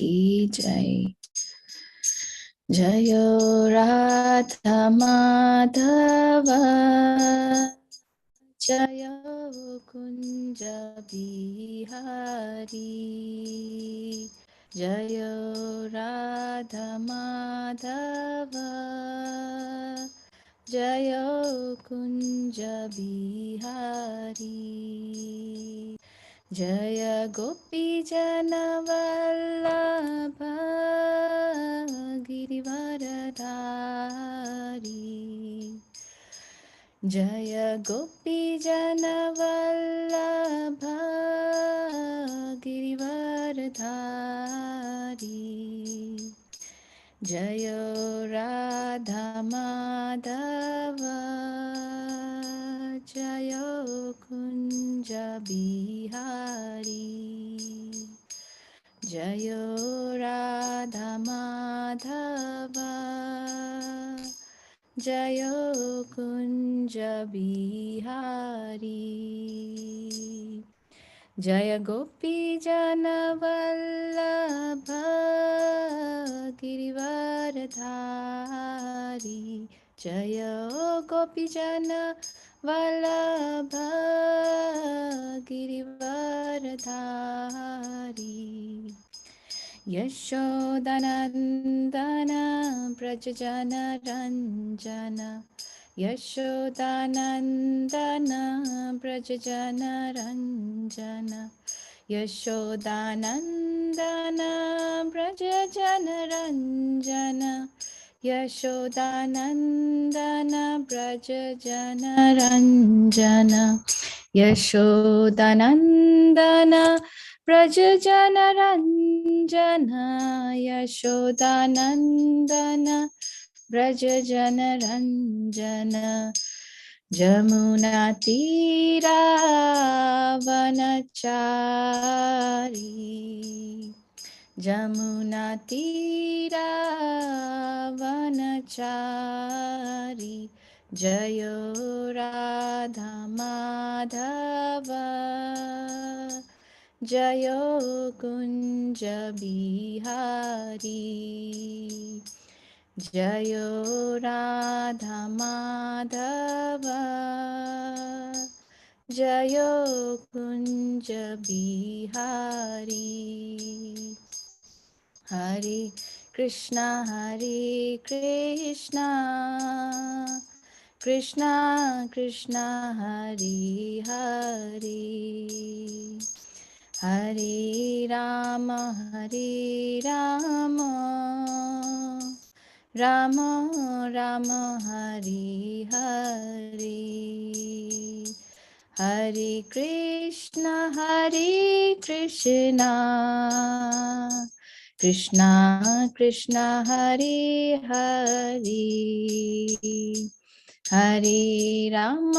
की जय। जयो राधा माधव जयो कुंज बिहारी। जयो राधा माधव जयो कुंज बिहारी। जय गोपी जनवल्लभ गिरिवरधारी। जय गोपी जनवल्लभ गिरिवरधारी। जय राधा माधव जय कुंज बिहारी। जय राधा माधव जय कुंज बिहारी। जय गोपी जनवल्लभ गिरिवरधारी। जय गोपी जनवल्लभ गिरिवरधारी। यशोदानन्दन व्रजजनरञ्जन। यशोदानन्दन व्रजजनरञ्जन। यशोदानन्दन व्रजजनरञ्जन। यशोदानन्दन व्रजजनरञ्जन। यशोदानन्दन व्रजजनरञ्जन। यशोदानन्दन व्रजजनरञ्जन। जमुनातीरावनचारी। जमुनातीरावनचारी। जयो राधा माधव जयो कुंज बिहारी। जयो राधा माधव जयो कुंज बिहारी। हरे कृष्णा कृष्णा कृष्णा हरे हरे। हरे राम राम राम हरे हरे। हरे कृष्णा कृष्णा कृष्णा हरे हरे। हरे राम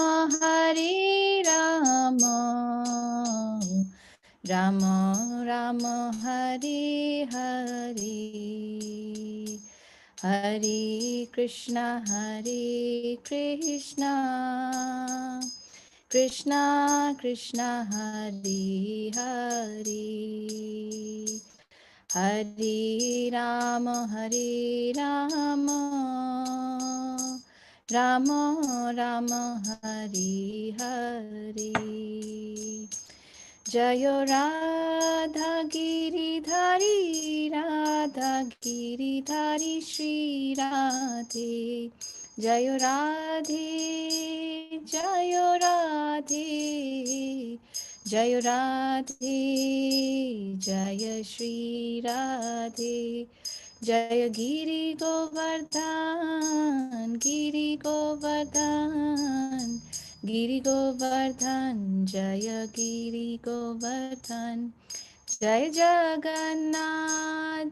राम राम हरे हरे। हरे कृष्णा कृष्णा कृष्णा हरे हरे। हरे राम राम राम हरे हरे। जय राधा गिरिधारी श्री राधे। जय राधे जय राधे जय राधे जय श्री राधे। जय गिरि गोवर्धन गिरि गोवर्धन जय गिरि गोवर्धन। जय जगन्नाथ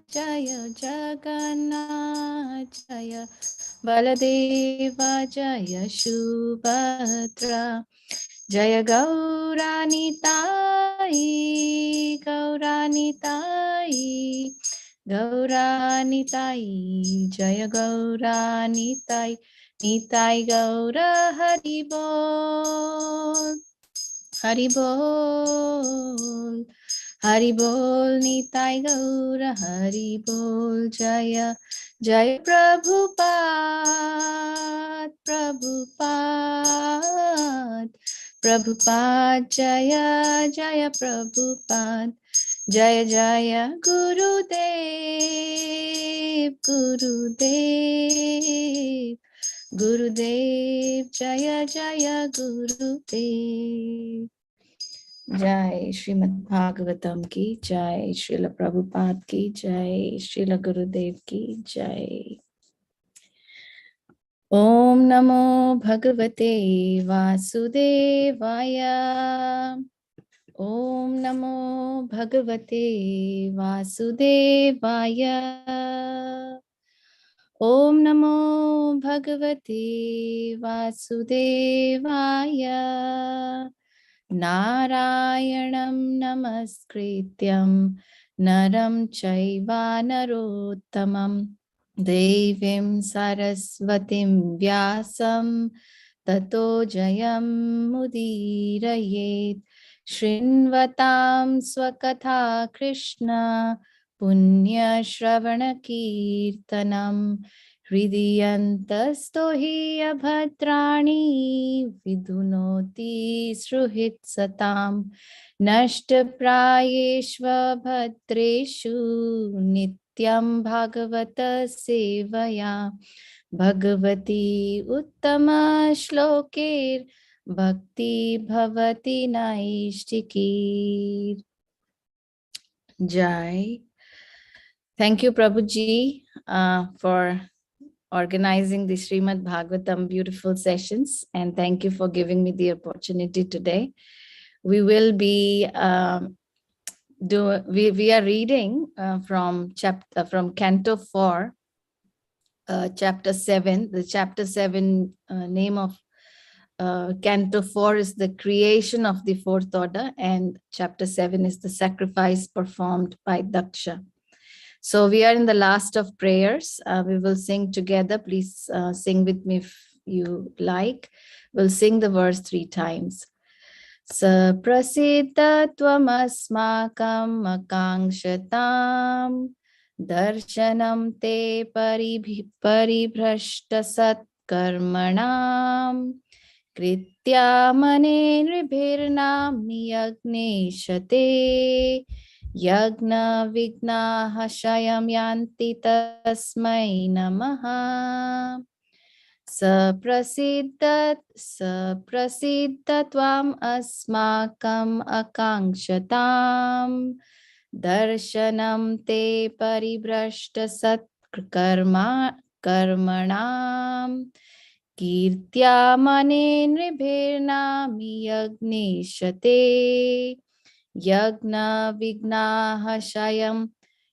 जय बलदेवा जय सुभद्रा। जय गौरानिताई जय गौरानिताई निताई गौर हरि बोल हरि बोल Hari Bol Nitai Gaura Hari Bol Jaya Jaya Prabhupada Prabhupada Prabhupada Jaya Jaya Prabhupada Jaya Jaya Gurudev Gurudev Gurudev Jaya Jaya Gurudev. Jai Srimad Bhagavatam ki Jai, Srila Prabhupada ki Jai, Srila Gurudev ki Jai. Om Namo Bhagavate Vasudevaya. Om Namo Bhagavate Vasudevaya. Om Namo Bhagavate Vasudevaya. Narayanam Namaskrityam Naram Chaiva Narottamam Devim Saraswatim Vyasam Tato Jayam Mudirayet Shrinvatam Swakatha Krishna Punya Shravana Kirtanam Hridiyantasto hi abhadrani vidunoti sruhit satam nashtaprayeshva bhadreshu nityam bhagavata sevaya bhagavati uttama shlokir bhakti bhavati naishtikir. Jai. Thank you, Prabhuji, for organizing the Srimad Bhagavatam beautiful sessions, and thank you for giving me the opportunity today. We will be we are reading from Canto 4, Chapter 7. The Chapter 7 name of Canto 4 is the creation of the fourth order, and Chapter 7 is the sacrifice performed by Daksha. So we are in the last of prayers. We will sing together. Please sing with me if you like. We'll sing the verse 3 times. Saprasiddha tvamasmakam akangshatam darshanam te paribhrashta satkarmanam kritya mane nribhirnamni yagneshate Yagna Vigna Hashayam Yanti Tasmai Namaha. Saprasiddha Tvam Asmakam Akangshatam Darshanam Te Paribrashta Karmanam Kirtya Mane Nribhirnami Yagneshate Yagna Vigna Hashayam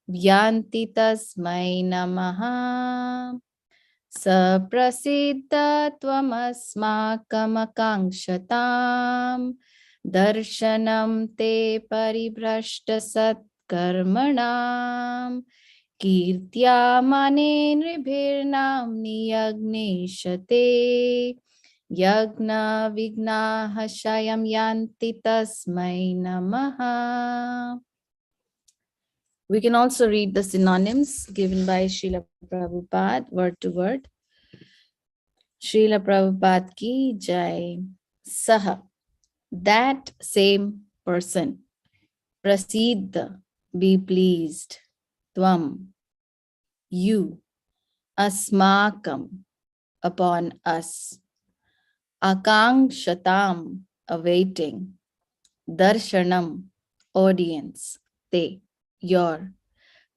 Vyanti Tasmai Namaha. Saprasiddha Tvamasmakam Akangshatam Darshanam Te Paribrashta Satkarmanam Kirtya Mane Nribhirnamni Yagneshate Yagna Vigna Hashayam Yanti Tasmai Namaha. We can also read the synonyms given by Srila Prabhupada, word to word. Srila Prabhupada ki Jai. Saha, that same person. Prasiddha, be pleased. Tvam, you. Asmakam, upon us. Akangshatam, awaiting. Darshanam, audience. Te, your.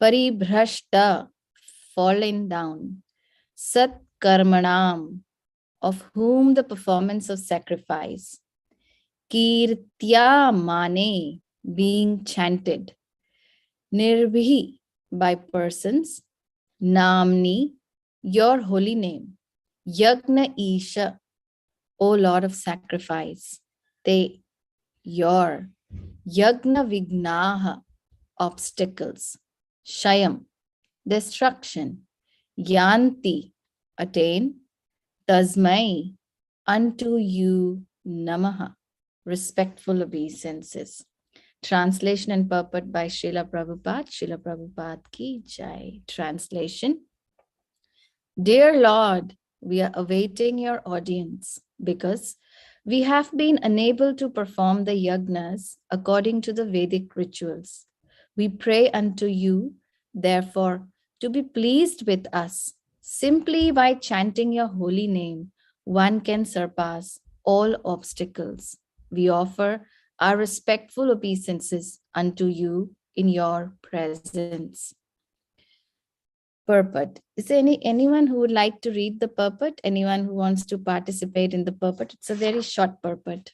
Paribhrashta, fallen down. Sat karmanam, of whom the performance of sacrifice. Kirtya mane, being chanted. Nirbhi, by persons. Namni, your holy name. Yagna Isha, O Lord of sacrifice. Te, your. Yagna Vignaha, obstacles. Shayam, destruction. Yanti, attain. Tasmai, unto you, Namaha, respectful obeisances. Translation and purport by Srila Prabhupada. Srila Prabhupada ki jai. Translation. Dear Lord, we are awaiting your audience because we have been unable to perform the yagnas according to the Vedic rituals. We pray unto you, therefore, to be pleased with us. Simply by chanting your holy name, one can surpass all obstacles. We offer our respectful obeisances unto you in your presence. Purport. Is there anyone who would like to read the purport? Anyone who wants to participate in the purport? It's a very short purport.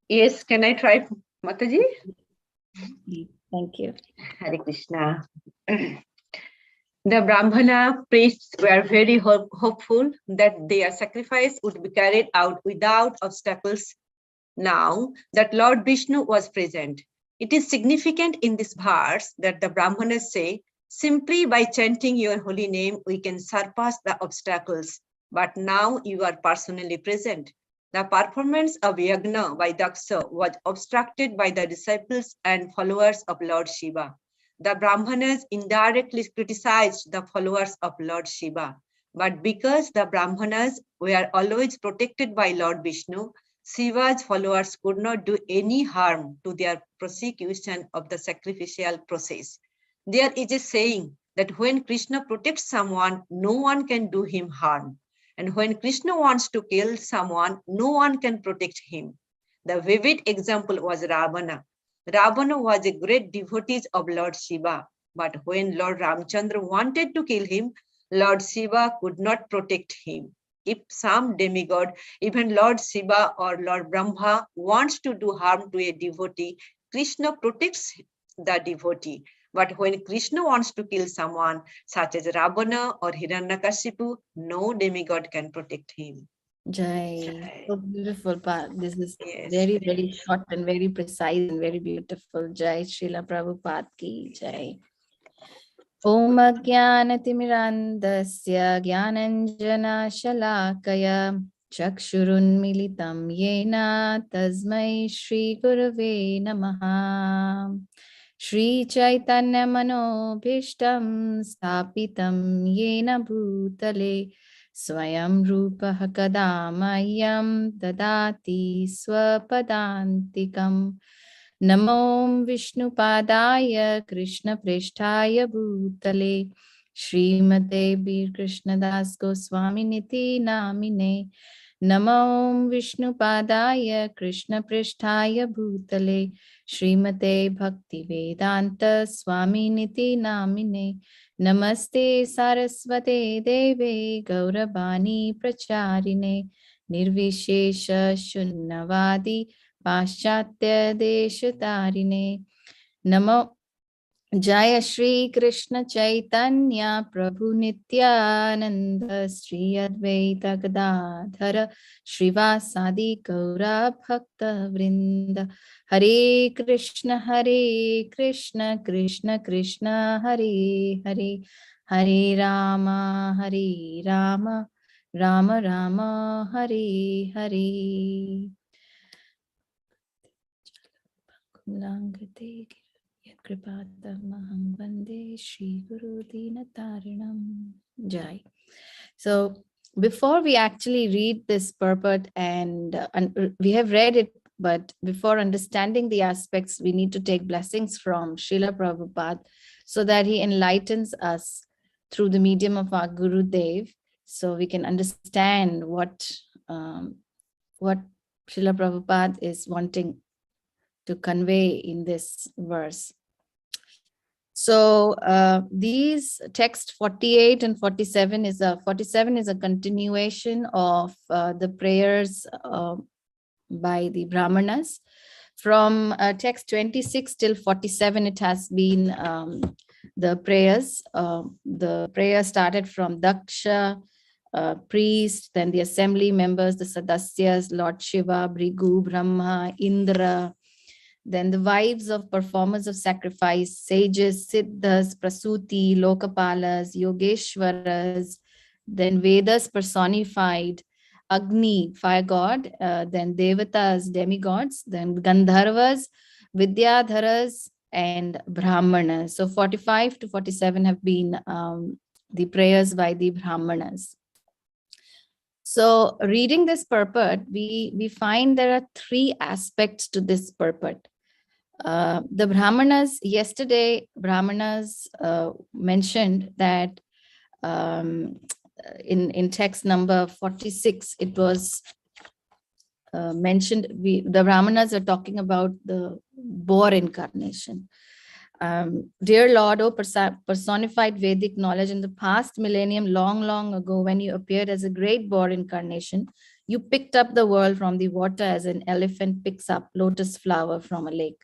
Yes, can I try, Mataji? Thank you. Hare Krishna. The Brahmana priests were very hopeful that their sacrifice would be carried out without obstacles now that Lord Vishnu was present. It is significant in this verse that the Brahmanas say, simply by chanting your holy name, we can surpass the obstacles. But now you are personally present. The performance of Yagna by Daksha was obstructed by the disciples and followers of Lord Shiva. The Brahmanas indirectly criticized the followers of Lord Shiva. But because the Brahmanas were always protected by Lord Vishnu, Shiva's followers could not do any harm to their prosecution of the sacrificial process. There is a saying that when Krishna protects someone, no one can do him harm. And when Krishna wants to kill someone, no one can protect him. The vivid example was Ravana. Ravana was a great devotee of Lord Shiva, but when Lord Ramchandra wanted to kill him, Lord Shiva could not protect him. If some demigod, even Lord Shiva or Lord Brahma, wants to do harm to a devotee, Krishna protects the devotee. But when Krishna wants to kill someone, such as Ravana or Hiranyakashipu, no demigod can protect him. Jai. So beautiful part. This is Yes. very, very short and very precise and very beautiful. Jai Srila Prabhupada ki jai. Om Ajnanatimirandasya Jnananjanashalakaya Chakshurunmilitam Yena Tasmai Shri Gurave Namaha. Shri Chaitanya Manobhishtam Stapitam Yena Bhutale Swayam Rupa Kadamayyam Dadati Swapadantikam. Namo Vishnupadaya Krishna Prishtaya Bhutale Srimate Bir Krishnadas Goswami Niti Namine. Namo Vishnupadaya Krishna Prishtaya Bhutale Srimate Bhakti Vedanta Swami Niti Namine. Namaste Saraswate Deve Gauravani Pracharine Nirvishesha Shunnavadi Paschatya Deshatarine. Namo Jaya Shri Krishna Chaitanya Prabhu Nityananda Shri Advaita Gadadhara Srivasadi Gaura Bhakta Vrinda. Hare Krishna Krishna Krishna Hare Hare, Hare Rama Rama Rama Hare Hare. Langate Kripatamaham Vande Shri Guru Dinatarinam. Jai. So before we actually read this purport and we have read it, but before understanding the aspects, we need to take blessings from Srila Prabhupada so that he enlightens us through the medium of our Guru Dev, so we can understand what Srila Prabhupada is wanting to convey in this verse. So these text 48 and 47 is a continuation of the prayers by the Brahmanas. From text 26 till 47, it has been the prayers. The prayer started from Daksha, priest, then the assembly members, the Sadasyas, Lord Shiva, Bhrigu, Brahma, Indra, then the wives of performers of sacrifice, sages, siddhas, prasuti, lokapalas, yogeshwaras, then Vedas personified, Agni, fire god, then Devatas, demigods, then Gandharvas, Vidyadharas and Brahmanas. So 45 to 47 have been the prayers by the Brahmanas. So reading this purport, we find there are three aspects to this purport. The Brahmanas, yesterday, Brahmanas mentioned that in text number 46, it was mentioned, the Brahmanas are talking about the boar incarnation. Dear Lord, O personified Vedic knowledge, in the past millennium, long, long ago, when you appeared as a great boar incarnation, you picked up the world from the water as an elephant picks up lotus flower from a lake.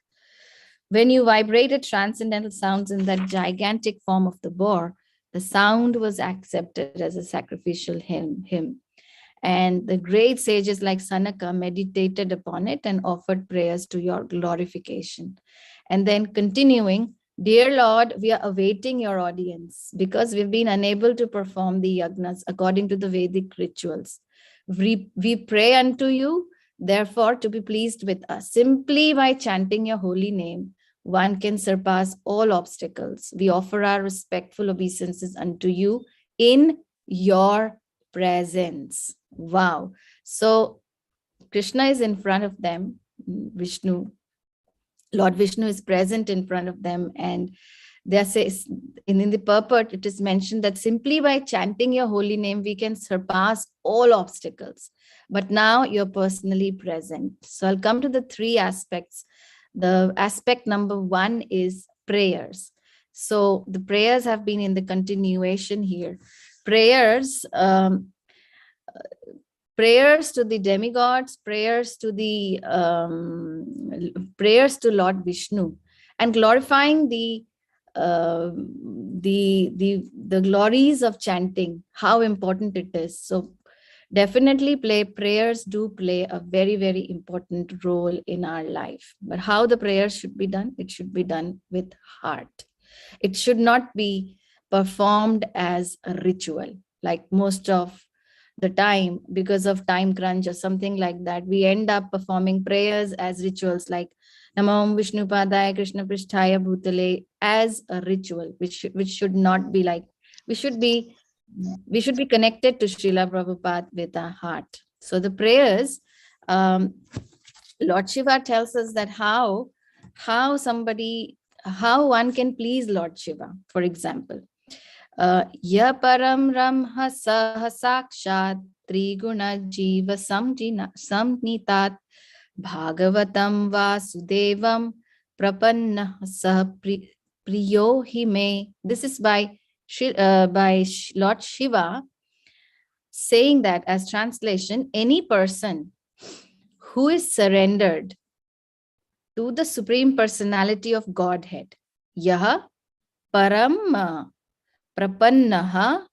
When you vibrated transcendental sounds in that gigantic form of the boar, the sound was accepted as a sacrificial hymn. And the great sages like Sanaka meditated upon it and offered prayers to your glorification. And then continuing, dear Lord, we are awaiting your audience because we've been unable to perform the yagnas according to the Vedic rituals. We pray unto you, therefore, to be pleased with us. Simply by chanting your holy name, one can surpass all obstacles. We offer our respectful obeisances unto you in your presence. Wow. So Krishna is in front of them. Vishnu, Lord Vishnu is present in front of them. And there says in the purport, it is mentioned that simply by chanting your holy name, we can surpass all obstacles. But now you're personally present. So I'll come to the three aspects. The aspect number one is prayers. So the prayers have been in the continuation here. Prayers to the demigods, prayers to Lord Vishnu, and glorifying the glories of chanting, how important it is. So definitely prayers do play a very, very important role in our life. But how the prayers should be done? It should be done with heart. It should not be performed as a ritual, like most of the time, because of time crunch or something like that. We end up performing prayers as rituals like Namo Vishnu Padaya Krishna Pristhaya Bhutale as a ritual, which should not be like. We should be connected to Srila Prabhupada with our heart. So the prayers, Lord Shiva tells us that how one can please Lord Shiva. For example, Ya param ramha saha sakshat triguna jiva samnitat bhagavatam vasudevam prapanna sah priyo hi me. This is by Lord Shiva saying that, as translation, any person who is surrendered to the Supreme Personality of Godhead, Yaha param prapannaha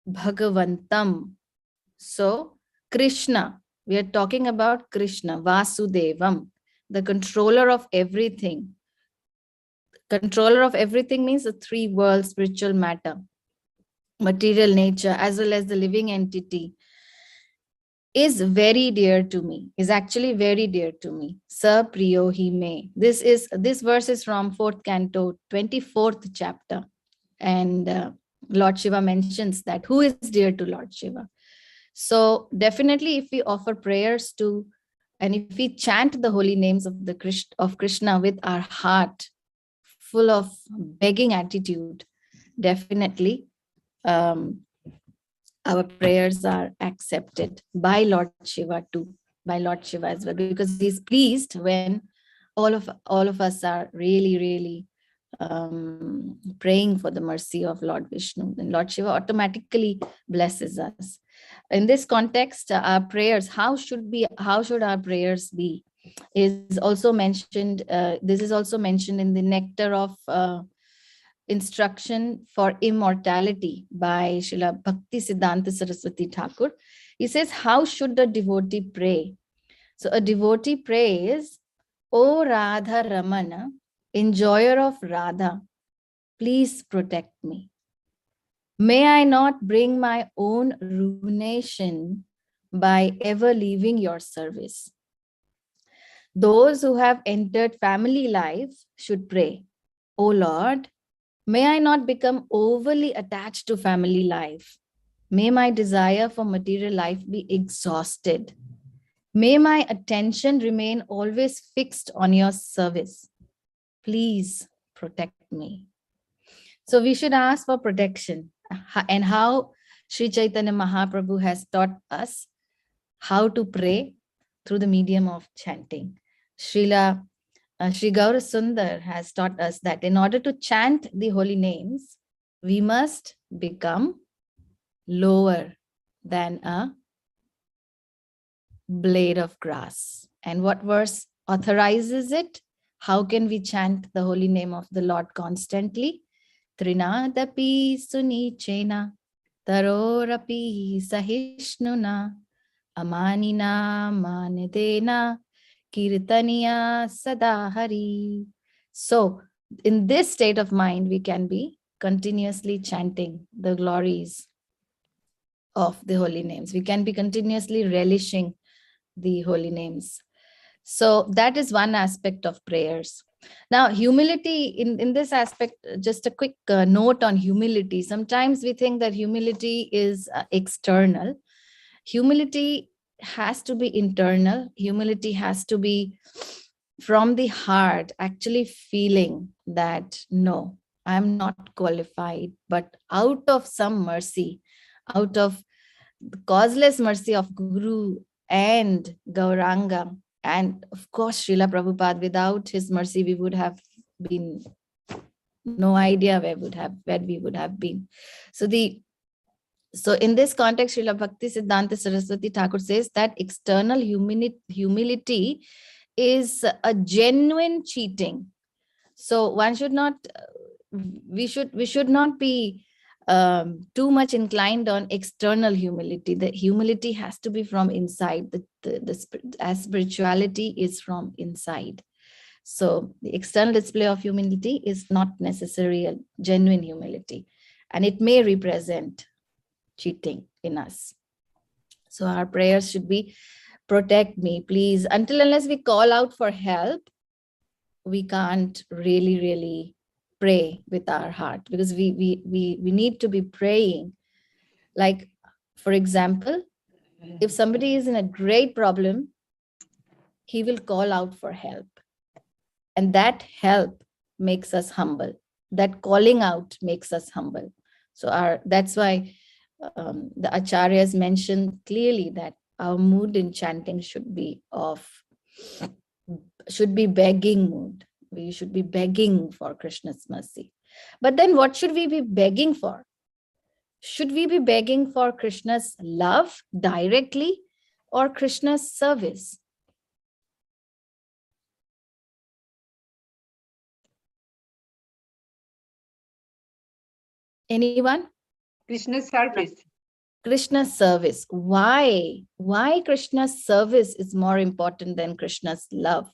bhagavantam. So Krishna, we are talking about Krishna, Vasudevam, the controller of everything. Controller of everything means the three worlds, spiritual matter, material nature, as well as the living entity, is very dear to me, is actually very dear to me. Sa priyo hi me. This verse is from 4th canto, 24th chapter. And Lord Shiva mentions that who is dear to Lord Shiva. So definitely if we offer prayers to, and if we chant the holy names of Krishna with our heart full of begging attitude, definitely our prayers are accepted by Lord Shiva too, by Lord Shiva as well, because he's pleased when all of us are really, really praying for the mercy of Lord Vishnu. Then Lord Shiva automatically blesses us. In this context, our prayers, how should our prayers be, is also mentioned. This is also mentioned in the Nectar of Instruction for Immortality by Srila Bhakti Siddhanta Saraswati Thakur. He says, how should a devotee pray? So a devotee prays, O Radha Ramana, enjoyer of Radha, please protect me. May I not bring my own ruination by ever leaving your service. Those who have entered family life should pray, "O Lord, may I not become overly attached to family life. May my desire for material life be exhausted. May my attention remain always fixed on your service. Please protect me." So we should ask for protection. And how Sri Chaitanya Mahaprabhu has taught us how to pray through the medium of chanting. Sri Gaura Sundar has taught us that in order to chant the holy names, we must become lower than a blade of grass. And what verse authorizes it? How can we chant the holy name of the Lord constantly? Trinadapi sunichena tarorapi sahishnuna amanina manidena kirtaniya sadahari. So in this state of mind, we can be continuously chanting the glories of the holy names. We can be continuously relishing the holy names. So that is one aspect of prayers. Now, humility in this aspect, just a quick note on humility. Sometimes we think that humility is external. Humility has to be internal. Humility has to be from the heart, actually feeling that, no, I'm not qualified, but out of some mercy, out of the causeless mercy of Guru and Gauranga, and of course Srila Prabhupada, without his mercy, we would have been no idea where we would have been. So in this context, Srila Bhakti Siddhanta Saraswati Thakur says that external humility is a genuine cheating. So one should not, we should not be too much inclined on external humility. The humility has to be from inside. As spirituality is from inside. So the external display of humility is not necessarily a genuine humility, and it may represent cheating in us. So our prayers should be, protect me, please. Unless we call out for help, we can't really pray with our heart, because we need to be praying. Like, for example, if somebody is in a great problem, he will call out for help, and that help makes us humble. That calling out makes us humble. So that's why the acharyas mentioned clearly that our mood in chanting should be begging mood. We should be begging for Krishna's mercy. But then what should we be begging for? Should we be begging for Krishna's love directly, or Krishna's service? Anyone? Krishna's service. Krishna's service. Why? Why Krishna's service is more important than Krishna's love?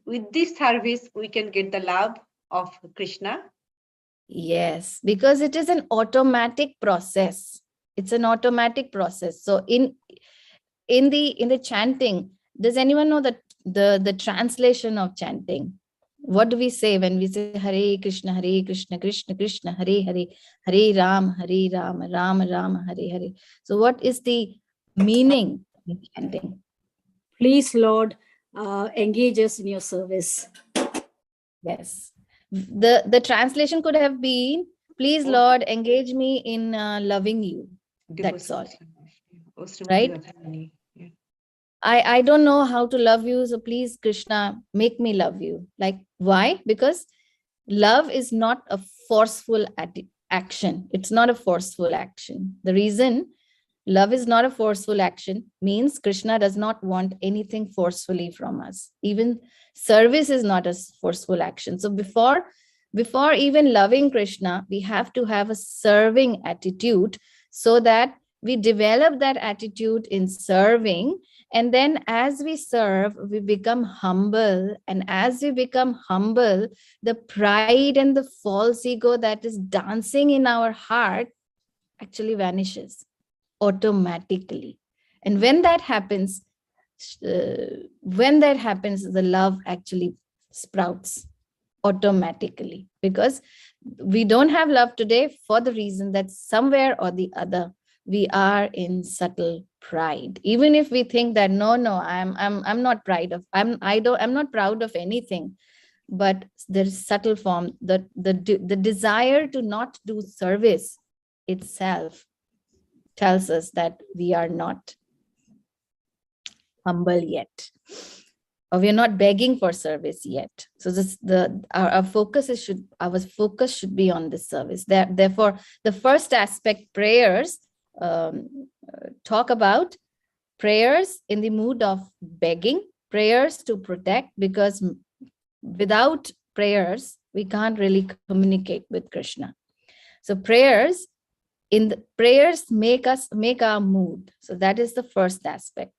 With this service, we can get the love of Krishna. Yes, because it is an automatic process. It's an automatic process. So in the chanting, does anyone know the translation of chanting? What do we say when we say Hare Krishna, Krishna Krishna, Hare Hare, Hare Ram, Ram Ram, Hare Hare? So what is the meaning of chanting? Please, Lord, engage us in your service. Yes. The translation could have been, please, Lord, engage me in loving you. That's all. Right? I don't know how to love you, so please, Krishna, make me love you. Like, why? Because love is not a forceful action. It's not a forceful action. The reason love is not a forceful action means Krishna does not want anything forcefully from us. Even service is not a forceful action. So before even loving Krishna, we have to have a serving attitude, so that we develop that attitude in serving. And then as we serve, we become humble. And as we become humble, the pride and the false ego that is dancing in our heart actually vanishes. automatically. And when that happens, the love actually sprouts automatically, because we don't have love today for the reason that somewhere or the other we are in subtle pride. Even if we think that no, I'm not I'm not proud of anything, but there is subtle form, the desire to not do service itself tells us that we are not humble yet, or we are not begging for service yet. So our focus should be on this service. Therefore, the first aspect, prayers, talk about prayers in the mood of begging, prayers to protect, because without prayers we can't really communicate with Krishna. So prayers make our mood. So that is the first aspect.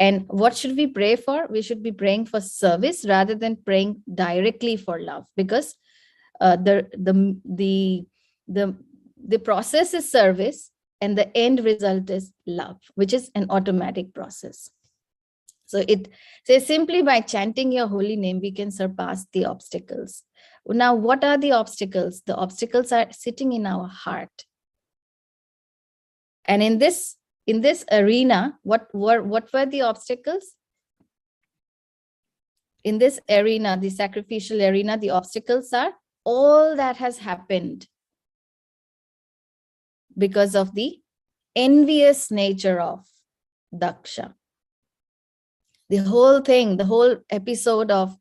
And what should we pray for? We should be praying for service rather than praying directly for love, because the process is service and the end result is love, which is an automatic process. So it says, simply by chanting your holy name, we can surpass the obstacles. Now, what are the obstacles? The obstacles are sitting in our heart. And in this arena, what were the obstacles? In this arena, the sacrificial arena, the obstacles are all that has happened because of the envious nature of Daksha. The whole episode of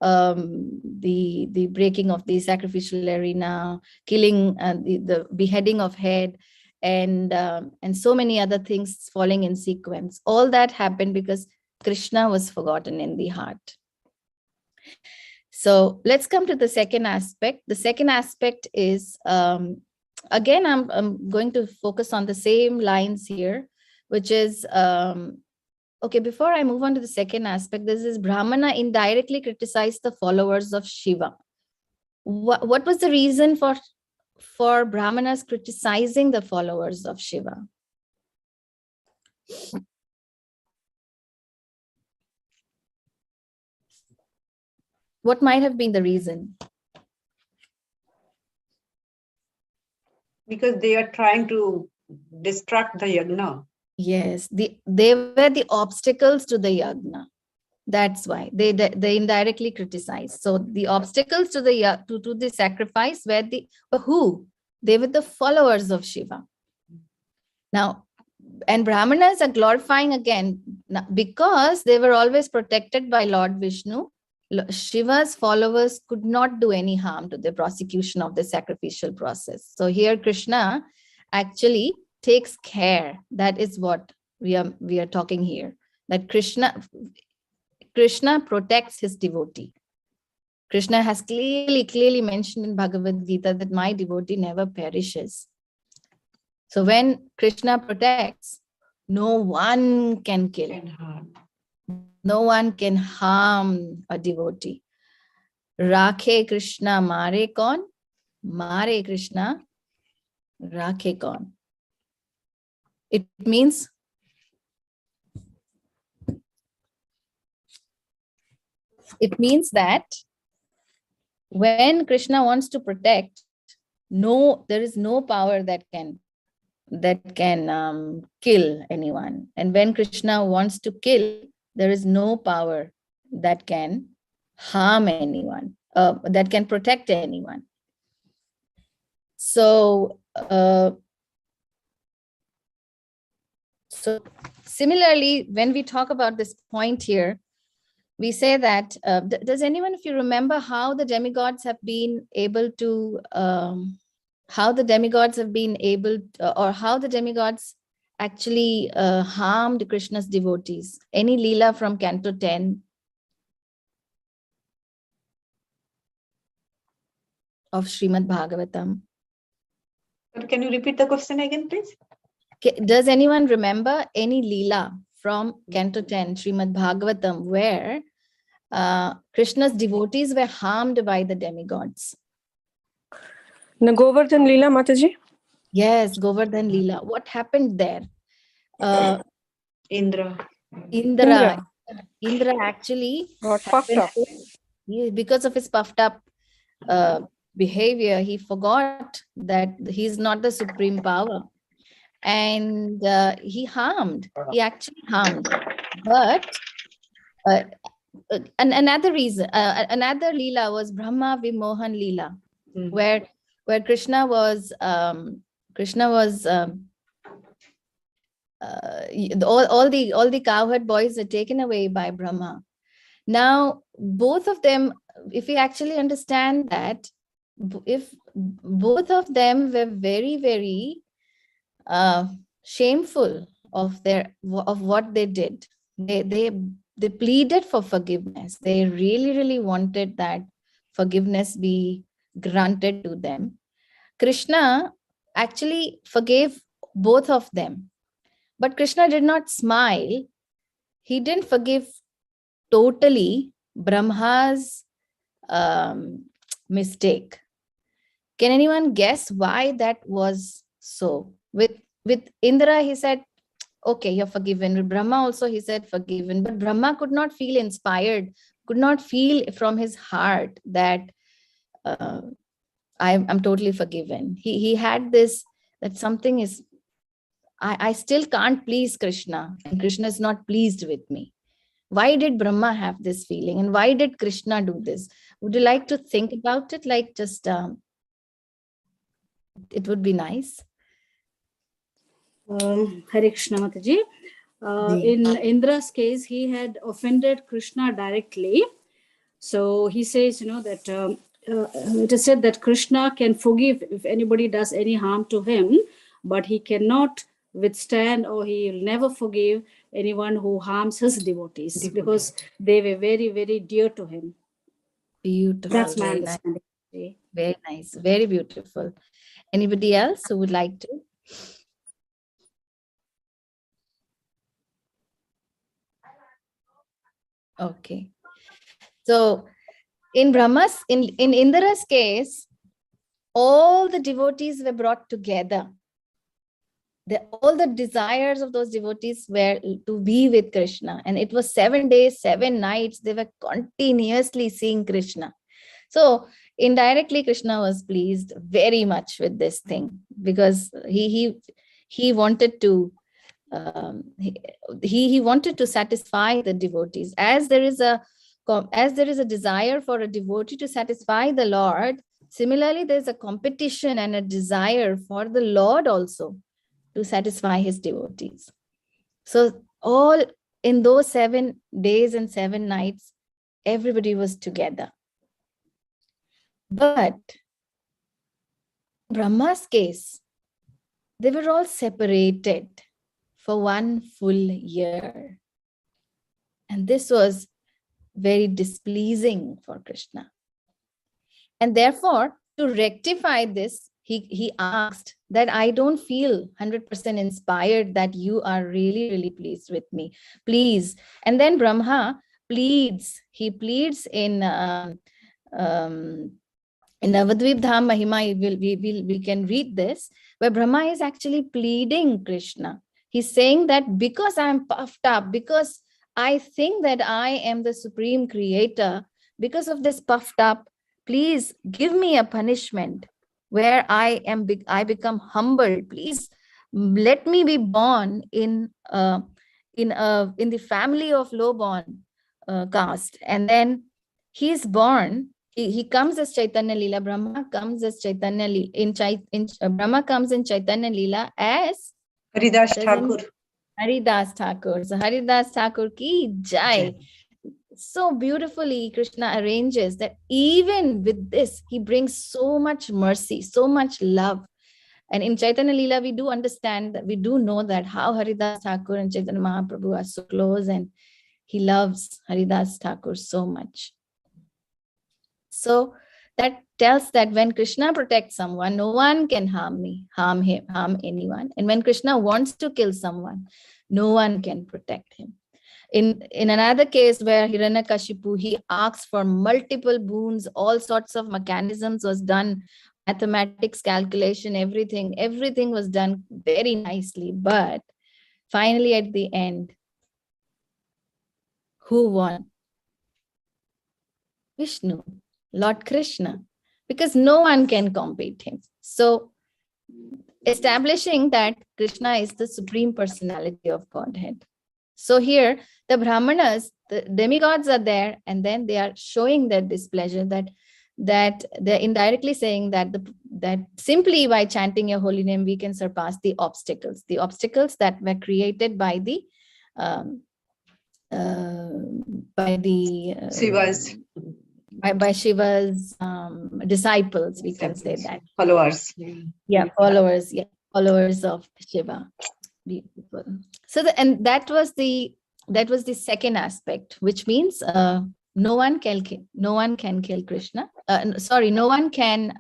the breaking of the sacrificial arena, killing, the beheading of head, and so many other things falling in sequence. All that happened because Krishna was forgotten in the heart. So let's come to the second aspect. The second aspect is, again, I'm going to focus on the same lines here, which is, okay, before I move on to the second aspect, this is Brahmana indirectly criticized the followers of Shiva. What was the reason for Brahmanas criticizing the followers of Shiva? What might have been the reason? Because they are trying to distract the yagna. Yes, they were the obstacles to the yagna. That's why they indirectly criticized. So the obstacles to the sacrifice were who? They were the followers of Shiva. Now, and Brahmanas are glorifying again, because they were always protected by Lord Vishnu. Shiva's followers could not do any harm to the prosecution of the sacrificial process. So here Krishna actually takes care. That is what we are talking here. That Krishna protects his devotee. Krishna has clearly mentioned in Bhagavad Gita that my devotee never perishes. So when Krishna protects, no one can kill. No one can harm a devotee. Rakhe Krishna mare kaun, mare Krishna rakhe kaun. It means that when Krishna wants to protect, there is no power that can kill anyone. And when Krishna wants to kill, there is no power that can harm anyone, that can protect anyone. So similarly, when we talk about this point here, we say that, does anyone, if you remember how the demigods have been able to, or how the demigods actually harmed Krishna's devotees? Any Leela from Canto 10 of Srimad Bhagavatam? Can you repeat the question again, please? Does anyone remember any Leela from Canto 10, Srimad Bhagavatam, where Krishna's devotees were harmed by the demigods? The Govardhan Leela, Mataji? Yes, Govardhan Leela. What happened there? Uh, Indra. Indra, Indra actually Got had puffed been up. because of his puffed up uh, behavior, he forgot that he's not the supreme power, and he actually harmed. But uh, another reason, another Leela was Brahma Vimohan Leela, Hmm. where Krishna was all the cowherd boys are taken away by Brahma. Now, both of them, if we actually understand that, if both of them were very, very shameful of what they did, they pleaded for forgiveness. They really, really wanted that forgiveness be granted to them. Krishna actually forgave both of them, but Krishna did not smile. He didn't forgive totally Brahma's mistake. Can anyone guess why that was so? With Indra, he said, "Okay, you're forgiven." With Brahma also, he said, "Forgiven." But Brahma could not feel inspired, could not feel from his heart that uh, I'm totally forgiven. He had this that something is. I still can't please Krishna, and Krishna is not pleased with me. Why did Brahma have this feeling, and why did Krishna do this? Would you like to think about it? Like, just it would be nice. Hare Krishna Mataji. In Indra's case, he had offended Krishna directly. So he says, that it is said that Krishna can forgive if anybody does any harm to him, but he cannot withstand, or he will never forgive anyone who harms his devotees, because they were very, very dear to him. Beautiful. That's my Very nice. understanding. Very nice. Very beautiful. Anybody else who would like to? Okay. So in Indra's case, all the devotees were brought together. All the desires of those devotees were to be with Krishna. And it was 7 days, 7 nights. They were continuously seeing Krishna. So indirectly, Krishna was pleased very much with this thing, because he wanted to he wanted to satisfy the devotees. As there is a desire for a devotee to satisfy the Lord, similarly there's a competition and a desire for the Lord also to satisfy his devotees. So all in those 7 days and 7 nights, everybody was together. But in Brahma's case, they were all separated for 1 full year. And this was very displeasing for Krishna. And therefore, to rectify this, he asked that I don't feel 100% inspired that you are really, really pleased with me. Please. And then Brahma pleads. He pleads in Navadvip Dham Mahima. We can read this, where Brahma is actually pleading Krishna. He's saying that because I'm puffed up, because I think that I am the supreme creator, because of this puffed up, please give me a punishment where I become humble. Please let me be born in the family of low born caste. And then he's born. He comes as Chaitanya Leela. Brahma comes as Chaitanya Leela. Brahma comes in Chaitanya Leela as Haridas Thakur. Haridas Thakur. So Haridas Thakur ki jai. So beautifully Krishna arranges that even with this, he brings so much mercy, so much love. And in Chaitanya Leela, we do understand that, we do know that how Haridas Thakur and Chaitanya Mahaprabhu are so close, and he loves Haridas Thakur so much. So that tells that when Krishna protects someone, no one can harm anyone. And when Krishna wants to kill someone, no one can protect him. In another case where Hiranyakashipu, he asked for multiple boons, all sorts of mechanisms was done mathematics, calculation, everything was done very nicely. But finally, at the end, who won? Vishnu, Lord Krishna, because no one can compete him. So establishing that Krishna is the supreme personality of Godhead. So here the Brahmanas, the demigods are there, and then they are showing their displeasure, that they're indirectly saying that that simply by chanting your holy name we can surpass the obstacles that were created by the Shiva's by Shiva's disciples, we can say that. followers. Yeah, followers of Shiva. Beautiful. So that was the second aspect, which means no one can kill Krishna. Sorry, no one can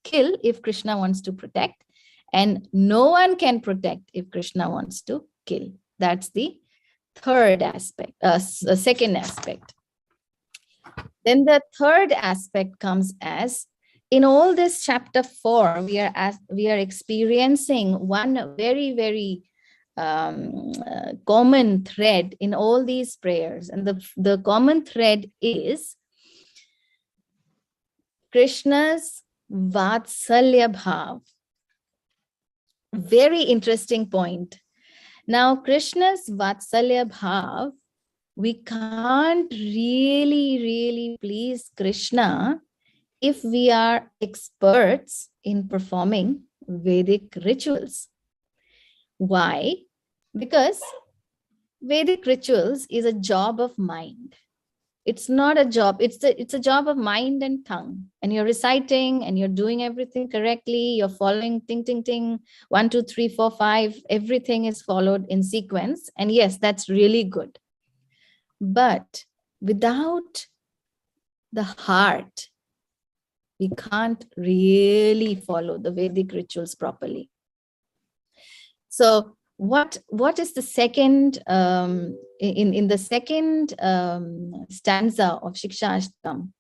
kill if Krishna wants to protect, and no one can protect if Krishna wants to kill. That's the third aspect, second aspect. Then the third aspect comes as, in all this chapter 4, we are experiencing one very, very common thread in all these prayers, and the common thread is Krishna's Vatsalya Bhav. Very interesting point. Now, Krishna's Vatsalya Bhav, we can't really please Krishna if we are experts in performing Vedic rituals. Why? Because Vedic rituals is a job of mind. It's not a job, it's a job of mind and tongue. And you're reciting and you're doing everything correctly, you're following ting, ting, ting, 1, 2, 3, 4, 5, everything is followed in sequence. And yes, that's really good. But without the heart, we can't really follow the Vedic rituals properly. So what is the second, in the second stanza of Shiksha Ashtakam?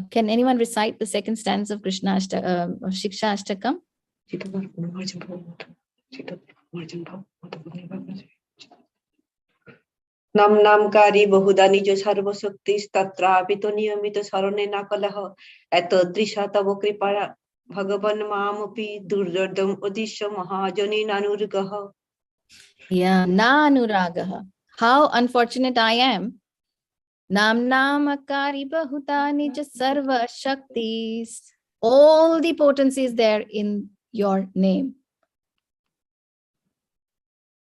Can anyone recite the second stanza of Shiksha Ashtakam? नाम नामकारी बहुधा निज सर्वशक्ति तत्रापि तो नियमित शरणे न कलह एतदृशा तव कृपा भगवन् मामपि दुर्दर्दम उद्दिश्य महाजनी नानुर्गः. Yeah, nanuragaha. How unfortunate I am. Nam namakari bahuta nija sarva shaktis. All the potency is there in your name.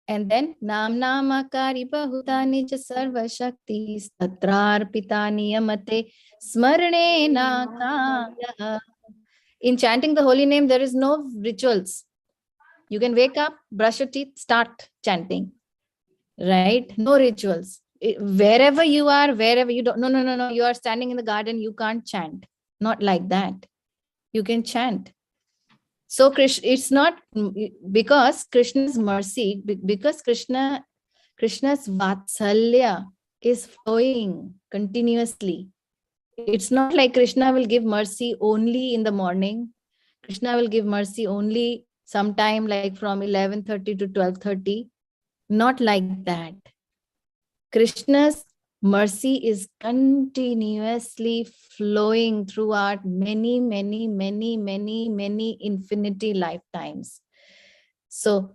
And then Nam namakari bahuta nija sarva shaktis tatrarpita niyamate smarane nakala. In chanting the holy name, there is no rituals. You can wake up, brush your teeth, start chanting, right? No rituals. Wherever you are, wherever you don't, no, you are standing in the garden, you can't chant. Not like that. You can chant. So Krishna, it's not because Krishna's mercy, because Krishna's Vatsalya is flowing continuously. It's not like Krishna will give mercy only in the morning. Krishna will give mercy only sometime like from 11:30 to 12:30. Not like that. Krishna's mercy is continuously flowing throughout many infinity lifetimes. So,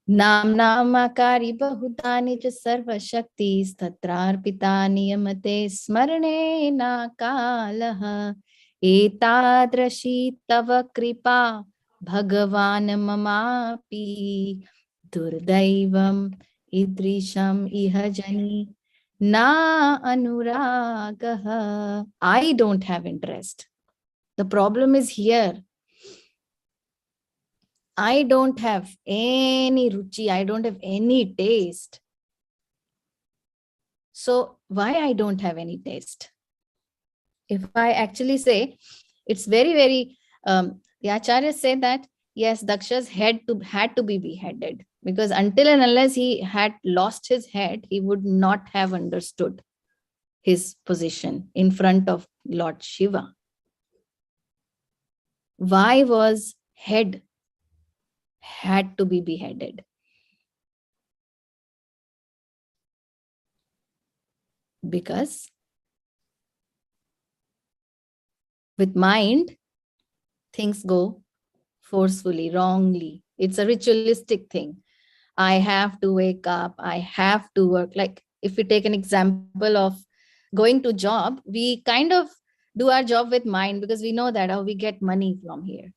Nam namakari bahutani cha sarva shaktis tatrarpita niyamate smarane na kalaha etadrashi tava kripa bhagavan mamapi durdaivam idrisham ihajani na anuragaha. I don't have interest. The problem is here. I don't have any ruchi. I don't have any taste. So why I don't have any taste? If I actually say, it's very, the acharyas say that, yes, Daksha's head had to be beheaded, because until and unless he had lost his head, he would not have understood. his position in front of Lord Shiva. Why was head had to be beheaded? Because with mind, things go forcefully, wrongly. It's a ritualistic thing. I have to wake up, I have to work. Like if we take an example of going to job, we kind of do our job with mind because we know that, oh, we get money from here.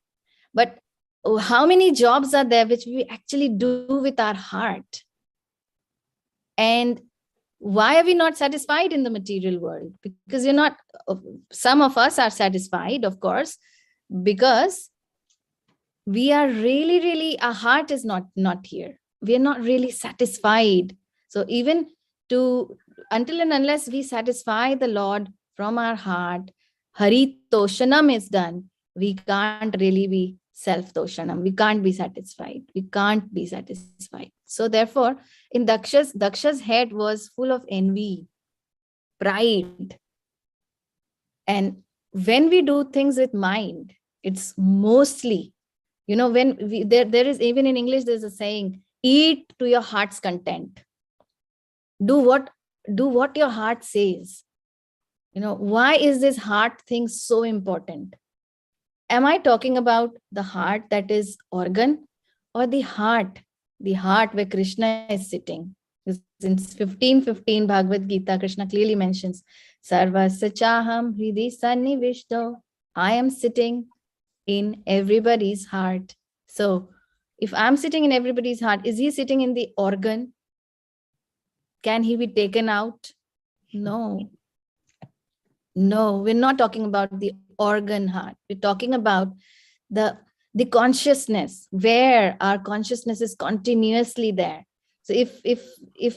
But how many jobs are there which we actually do with our heart? And why are we not satisfied in the material world? Because you're not, some of us are satisfied, of course, because we are really, our heart is not here. We are not really satisfied. So even until and unless we satisfy the Lord from our heart, Hari Toshanam is done, we can't really be self-toshanam. We can't be satisfied. We can't be satisfied. So therefore, in Daksha's head was full of envy, pride. And when we do things with mind, it's mostly, when there is, even in English, there's a saying, eat to your heart's content. Do what your heart says. Why is this heart thing so important? Am I talking about the heart that is organ, or the heart where Krishna is sitting? In 15:15 Bhagavad Gita, Krishna clearly mentions, Sarvasya chaham hridi sannivishto. I am sitting in everybody's heart. So if I'm sitting in everybody's heart, is he sitting in the organ? Can he be taken out? No, we're not talking about the organ heart. We're talking about the consciousness, where our consciousness is continuously there. So if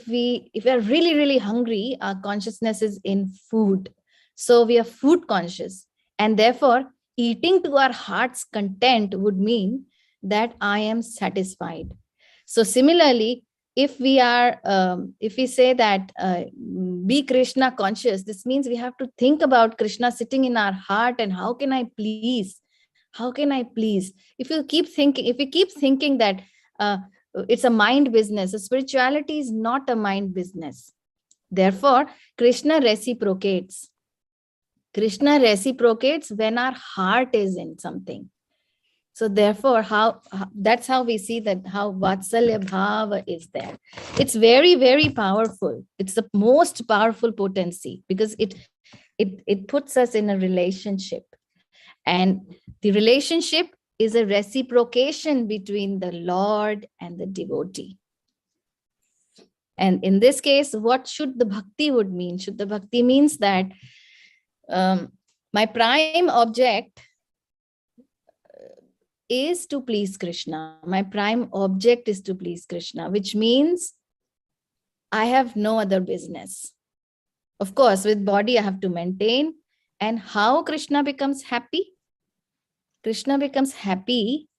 we are really hungry, our consciousness is in food. So we are food conscious, and therefore eating to our heart's content would mean that I am satisfied. So similarly, if we say that be Krishna conscious, this means we have to think about Krishna sitting in our heart, and how can I please? If we keep thinking that it's a mind business, so spirituality is not a mind business. Therefore, Krishna reciprocates when our heart is in something. So therefore, that's how we see that how Vatsalya Bhava is there. It's very, very powerful. It's the most powerful potency, because it puts us in a relationship. And the relationship is a reciprocation between the Lord and the devotee. And in this case, what should the bhakti would mean? Should the bhakti means that my prime object is to please Krishna. My prime object is to please Krishna, which means I have no other business. Of course, with body, I have to maintain. And how Krishna becomes happy? Krishna becomes happy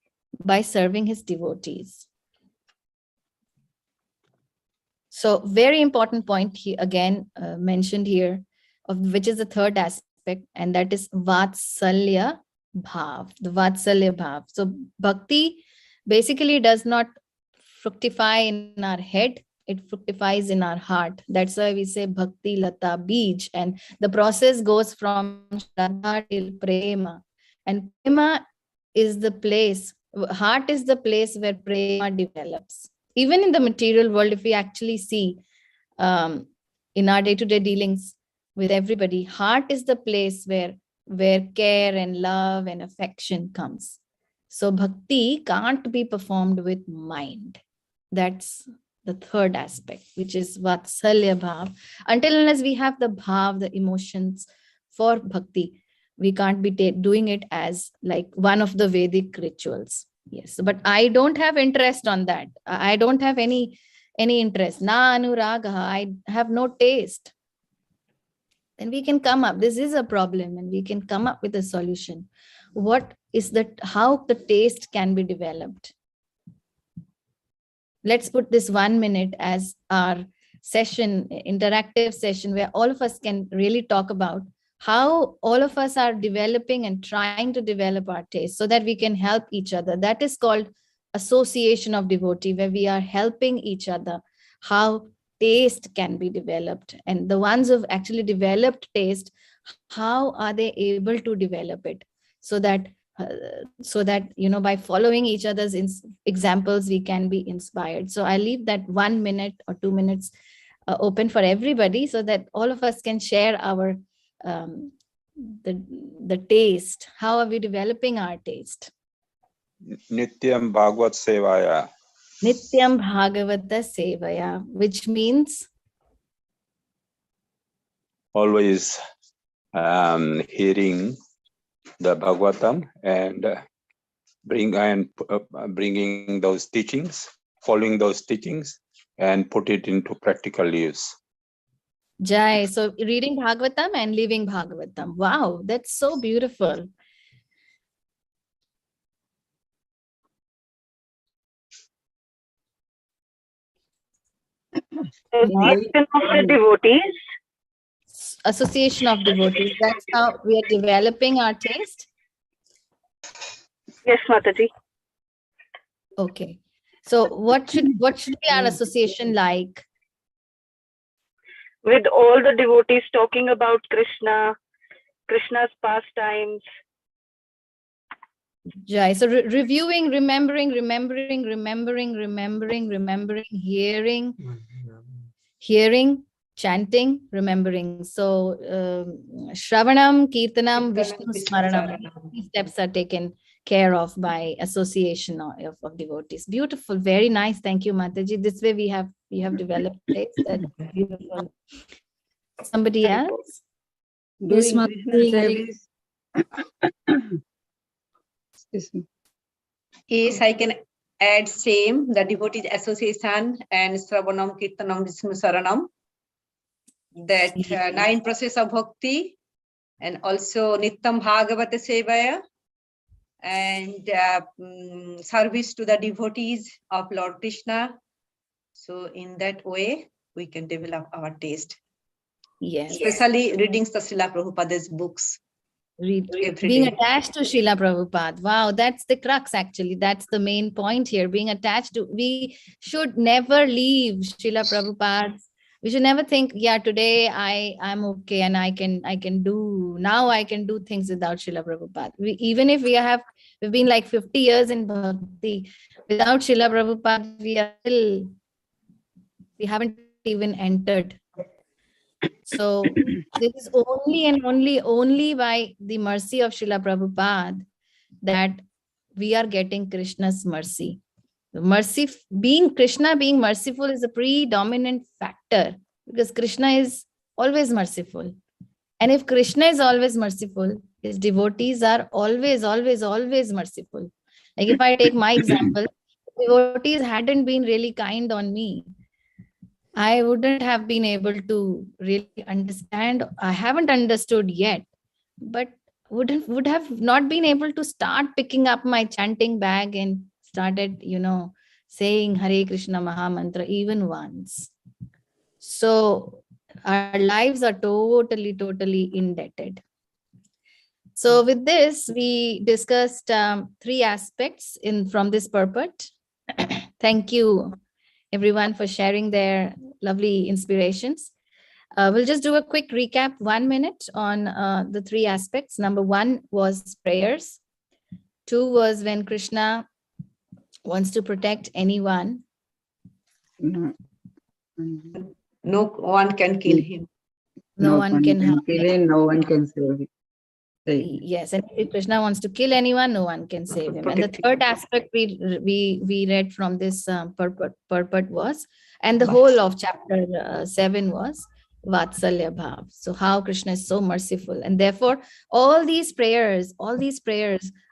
by serving his devotees. So very important point here again mentioned here, which is the third aspect, and that is Vatsalya Bhav, the Vatsalya Bhav. So bhakti basically does not fructify in our head, it fructifies in our heart. That's why we say Bhakti Lata Bij, and the process goes from Shraddha till Prema. And Prema is the place, heart is the place where Prema develops. Even in the material world, if we actually see in our day-to-day dealings with everybody, heart is the place where care and love and affection comes. So bhakti can't be performed with mind. That's the third aspect, which is Vatsalya Bhav. Until unless we have the bhav, the emotions for bhakti, we can't be doing it as like one of the Vedic rituals. Yes, but I don't have interest on that. I don't have any interest. Na anuraga, I have no taste. Then we can come up. This is a problem, and we can come up with a solution. What is that? How the taste can be developed? Let's put this 1 minute as our session, interactive session, where all of us can really talk about how all of us are developing and trying to develop our taste so that we can help each other. That is called association of devotee, where we are helping each other, how taste can be developed. And the ones who've actually developed taste, how are they able to develop it? So that, by following each other's examples, we can be inspired. So I leave that 1 minute or 2 minutes open for everybody so that all of us can share our the taste. How are we developing our taste? Nityam Bhagavat Sevaya. Nityam Bhagavata Sevaya, which means Always hearing the Bhagavatam and bringing those teachings, following those teachings, and put it into practical use. Jai. So reading Bhagavatam and living Bhagavatam. Wow, that's so beautiful. Association of the devotees. Association of devotees. That's how we are developing our taste. Yes, Mataji. Okay. So what should be our association like? With all the devotees talking about Krishna, Krishna's pastimes. Jai. So reviewing, remembering, hearing, chanting, remembering. So Shravanam, Kirtanam, Vishnu Smaranam. These steps are taken care of by association of devotees. Beautiful, very nice. Thank you, Mataji. This way we have developed taste. That's beautiful. Somebody else? Yes, Doing Krishna Mataji. service. Excuse me. Yes, I can add same, the devotees association and Sravanam, Kirtanam, Vishnu Saranam. That 9 process of bhakti, and also Nityam Bhagavata Sevaya, and service to the devotees of Lord Krishna. So in that way, we can develop our taste. Yes. Especially reading the Srila Prabhupada's books. Being day. attached to Srila Prabhupada. Wow, that's the crux actually. That's the main point here. Being attached to, we should never leave Srila Prabhupada. We should never think, yeah, today I'm okay and I can do things without Srila Prabhupada. Even if we've been like 50 years in bhakti, without Srila Prabhupada, we haven't even entered. So this is only and only by the mercy of Srila Prabhupada that we are getting Krishna's mercy. Krishna being merciful is a predominant factor, because Krishna is always merciful. And if Krishna is always merciful, his devotees are always merciful. Like if I take my example, devotees hadn't been really kind on me, I wouldn't have been able to really understand. I haven't understood yet, but would have not been able to start picking up my chanting bag and started, saying Hare Krishna Maha Mantra even once. So our lives are totally indebted. So with this, we discussed 3 aspects from this purport. Thank you, everyone, for sharing their lovely inspirations. We'll just do a quick recap, 1 minute on the 3 aspects. Number 1 was prayers. 2 was when Krishna wants to protect anyone. No one can kill him. No one can harm kill him, no one can save him. Yes, and if Krishna wants to kill anyone, no one can save him. And the third aspect we read from this purport was, and the whole of chapter 7 was Vatsalya Bhav. So how Krishna is so merciful, and therefore all these prayers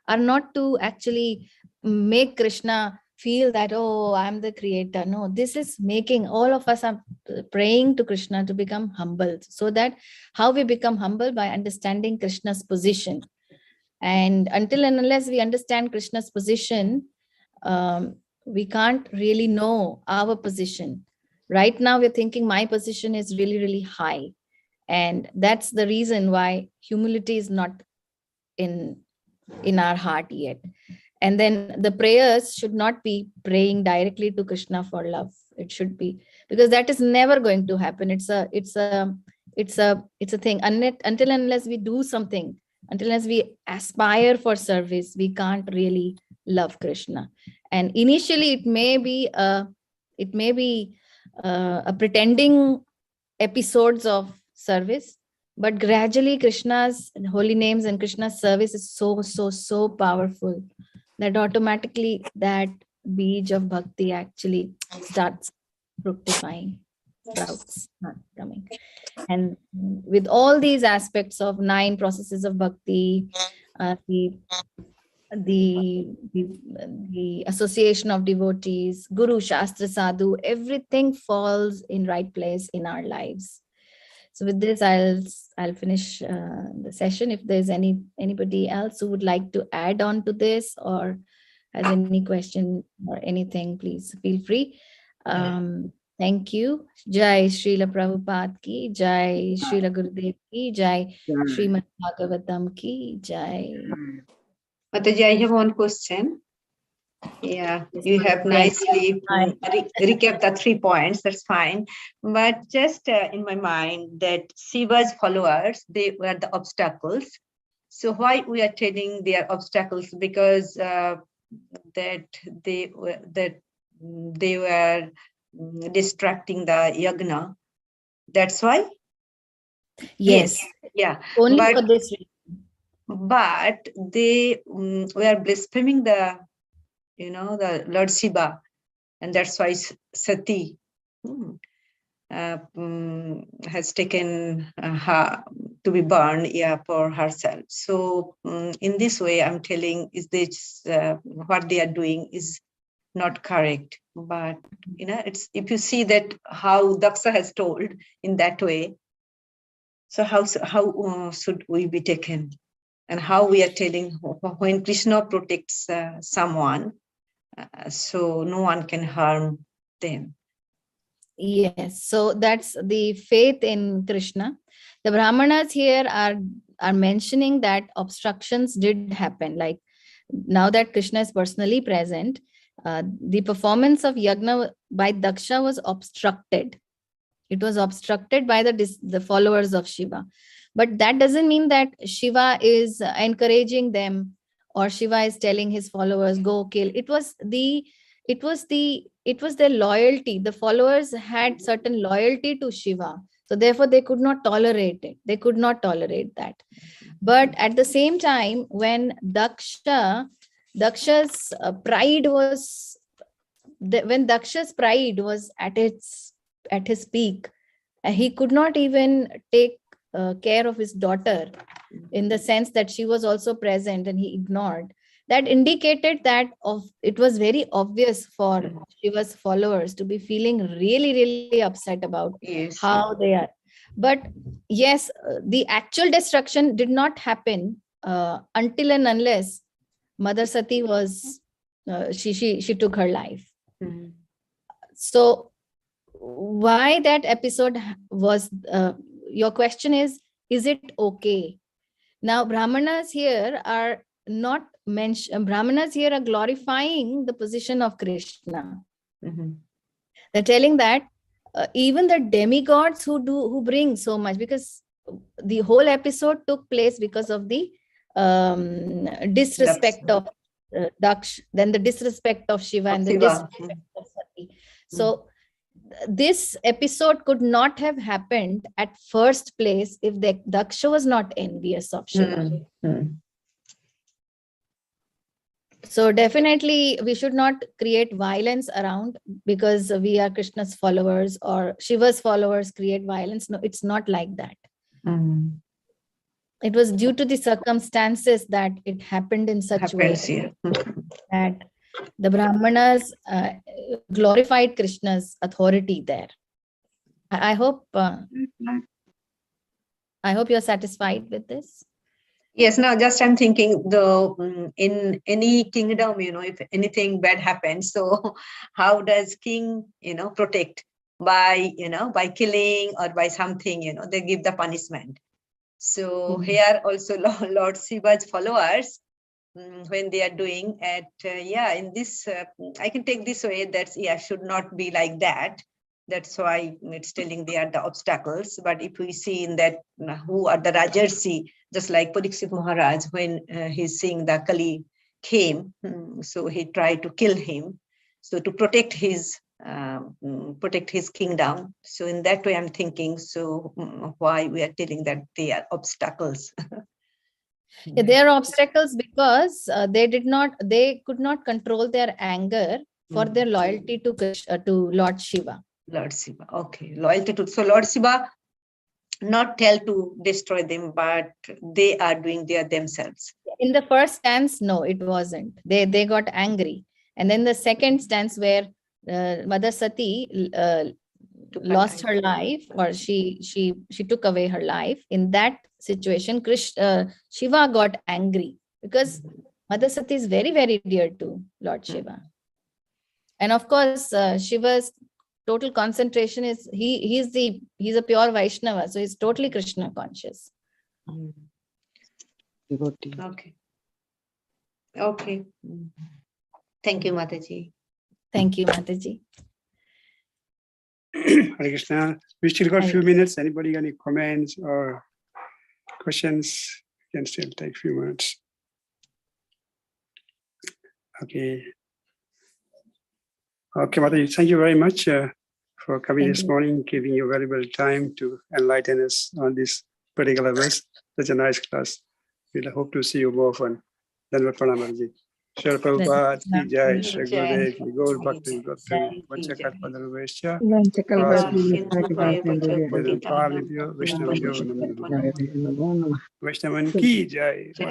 are not to actually make Krishna feel that, oh, I'm the creator. No, this is making all of us are praying to Krishna to become humble, so that how we become humble by understanding Krishna's position. And until and unless we understand Krishna's position, we can't really know our position. Right now, we're thinking my position is really, really high. And that's the reason why humility is not in our heart yet. And then the prayers should not be praying directly to Krishna for love. It should be, because that is never going to happen. It's a thing. Until unless we do something, until unless we aspire for service, we can't really love Krishna. And initially, it may be a pretending episodes of service, but gradually Krishna's holy names and Krishna's service is so powerful that automatically that beej of bhakti actually starts fructifying, sprouts not coming. And with all these aspects of 9 processes of bhakti, the association of devotees, Guru, Shastra, Sadhu, everything falls in right place in our lives. So with this, I'll finish the session. If there's anybody else who would like to add on to this or has any question or anything, please feel free. Thank you. Jai Srila Prabhupada ki, Jai Srila Gurudev ki, Jai Srimad Bhagavatam ki, Jai. Mataji, I have one question. Yeah, you have nicely recapped the 3 points. That's fine. But just in my mind that Shiva's followers, they were the obstacles. So why we are telling they are obstacles? Because that they were distracting the yagna. That's why. Yes. Yeah. Only for this reason. But they were blaspheming the the Lord Shiva, and that's why Sati has taken her to be burned, for herself. So in this way, I'm telling is this what they are doing is not correct. But it's if you see that how Daksha has told in that way. So how should we be taken, and how we are telling when Krishna protects someone. So no one can harm them. Yes, so that's the faith in Krishna. The Brahmanas here are mentioning that obstructions did happen. Like now that Krishna is personally present, the performance of yagna by Daksha was obstructed. It was obstructed by the followers of Shiva. But that doesn't mean that Shiva is encouraging them, or Shiva is telling his followers, go kill. It was their loyalty. The followers had certain loyalty to Shiva. So therefore they could not tolerate it. They could not tolerate that. But at the same time, when Daksha's pride was at his peak, he could not even take care of his daughter, in the sense that she was also present and he ignored. That indicated that it was very obvious for Shiva's followers to be feeling really, really upset about how they are. But yes, the actual destruction did not happen until and unless Mother Sati was, she took her life. So why that episode was, your question is it okay? Now, Brahmanas here are not mentioned. Brahmanas here are glorifying the position of Krishna. They're telling that even the demigods who bring so much, because the whole episode took place because of the disrespect of Daksh, then the disrespect of Shiva, and the disrespect of Sati. So this episode could not have happened at first place if the Daksha was not envious of Shiva. So definitely we should not create violence around because we are Krishna's followers or Shiva's followers create violence. No, it's not like that. It was due to the circumstances that it happened in such a way that the Brahmanas glorified Krishna's authority there. I hope you're satisfied with this. Yes, now just I'm thinking in any kingdom, if anything bad happens, so how does king, protect? by, by killing or by something, they give the punishment. So here also Lord Shiva's followers, when they are doing it, in this, I can take this way that, should not be like that. That's why it's telling they are the obstacles. But if we see in that, who are the Rajarsi, just like Parikshit Maharaj, when he's seeing the Kali came, so he tried to kill him. So to protect his kingdom. So in that way, I'm thinking, so why we are telling that they are obstacles? Yeah, they are obstacles because they could not control their anger for their loyalty to to Lord Shiva. Lord Shiva, okay, loyalty to. So Lord Shiva not tell to destroy them, but they are doing their themselves. In the first stance, no, it wasn't. They got angry, and then the second stance where Mother Sati lost her life, or she took away her life. In that situation, Shiva got angry because Mother Sati is very, very dear to Lord Shiva, and of course Shiva's total concentration is he's a pure Vaishnava, so he's totally Krishna conscious. Okay. Okay. Thank you, Mataji. Thank you, Mataji. Hare Krishna. We still got a Hare few minutes. Anybody got any comments or questions? Can still take a few minutes. Okay. Okay, Mataji, thank you very much for coming Thank this you. morning, giving your valuable time to enlighten us on this particular verse. Such a nice class. We'll hope to see you more often. Dhanavad Pranam, Mataji. Shri Prabhupada ki jai, Shri Gurudev ki Gaur Bhakti Goptam, Vanchakat Padalvescha, Vaishnavan ki jai.